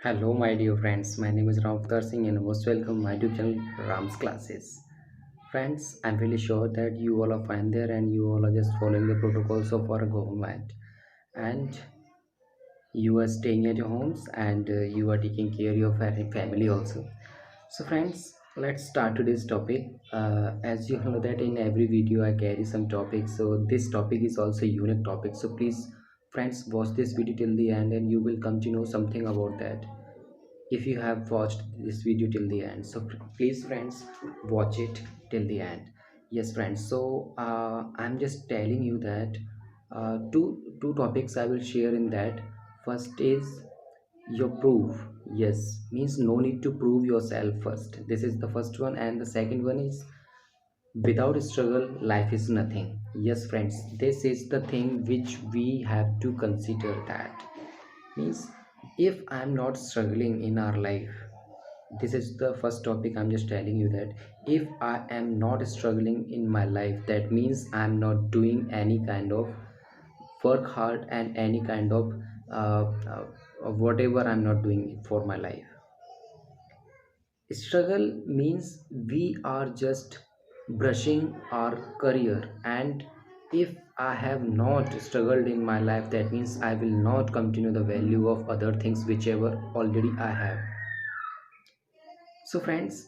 Hello, my dear friends. My name is Ram Avtar Singh, and most welcome to my YouTube channel Ram's Classes. Friends, I'm really sure that you all are fine there and you all are just following the protocols of our government. And you are staying at your homes and you are taking care of your family also. So, friends, let's start today's topic. As you know that in every video I carry some topics, so this topic is also a unique topic. So please, friends, watch this video till the end, and you will come to know something about that if you have watched this video till the end. So please friends, watch it till the end. Yes friends, so I'm just telling you that two topics I will share in that. First is your proof. Yes, means no need to prove yourself first. This is the first one, and the second one is without struggle life is nothing. Yes friends, this is the thing which we have to consider. That means if I'm not struggling in our life, this is the first topic. I'm just telling you that if I am not struggling in my life, that means I'm not doing any kind of work hard and any kind of whatever I'm not doing for my life. Struggle means we are just brushing our career, and if I have not struggled in my life, that means I will not continue the value of other things whichever already I have. So friends,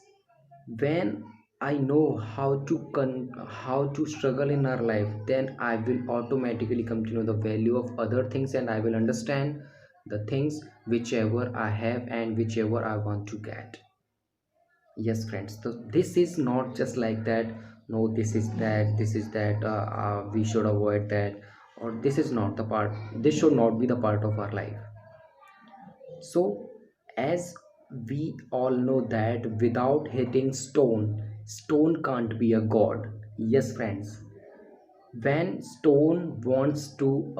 when I know how to struggle in our life, then I will automatically come to know the value of other things, and I will understand the things whichever I have and whichever I want to get. Yes friends, so this is not just like that. No, this is that, this is that, we should avoid that, or this is not the part, this should not be the part of our life. So, as we all know that without hitting stone, stone can't be a god. Yes, friends. When stone wants to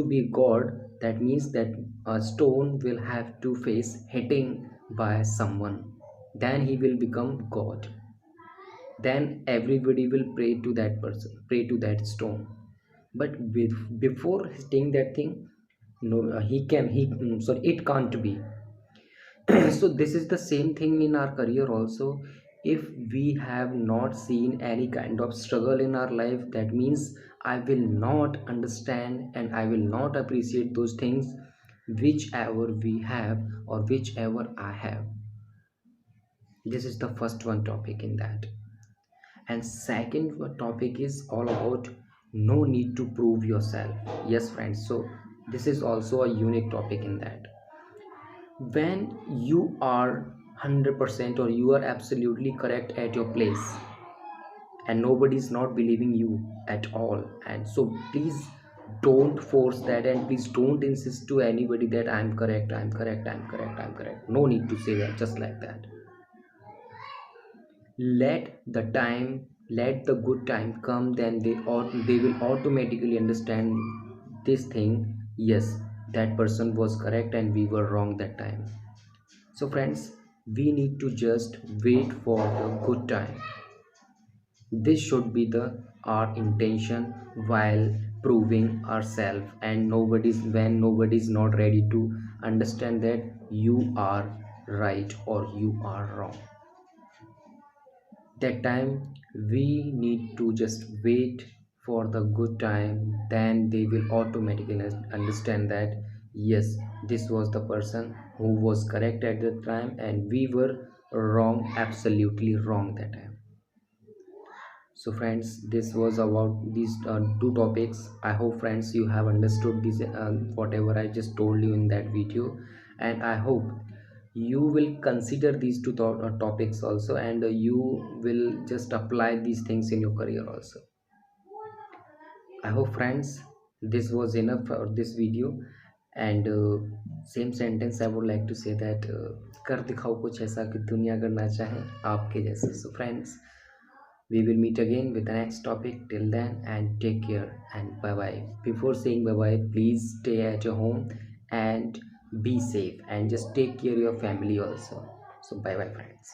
be god, that means that a stone will have to face hitting by someone. Then he will become god. Then everybody will pray to that person, pray to that stone. But before hitting that thing, no, he can he sorry, it can't be. So this is the same thing in our career also. If we have not seen any kind of struggle in our life, that means I will not understand and I will not appreciate those things whichever we have or whichever I have. This is the first one topic in that. And second topic is all about no need to prove yourself. Yes friends, so this is also a unique topic in that. When you are 100% or you are absolutely correct at your place and nobody is not believing you at all, and so please don't force that, and please don't insist to anybody that I'm correct, I'm correct, I'm correct, I'm correct. No need to say that just like that. Let the good time come, then they will automatically understand this thing. Yes, that person was correct and we were wrong that time. So friends, we need to just wait for the good time. This should be the our intention while proving ourselves, and nobody's not ready to understand that you are right or you are wrong. That time we need to just wait for the good time, then they will automatically understand that yes, this was the person who was correct at the time and we were wrong, absolutely wrong that time. So friends, this was about these two topics. I hope friends you have understood this, whatever I just told you in that video, and I hope you will consider these topics also, and you will just apply these things in your career also. I hope friends this was enough for this video. And same sentence I would like to say that कर दिखाओ कुछ ऐसा कि दुनिया करना चाहे आपके जैसे. So friends, we will meet again with the next topic. Till then, and take care and bye bye. Before saying bye bye, please stay at your home and be safe, and just take care of your family also. So bye bye friends.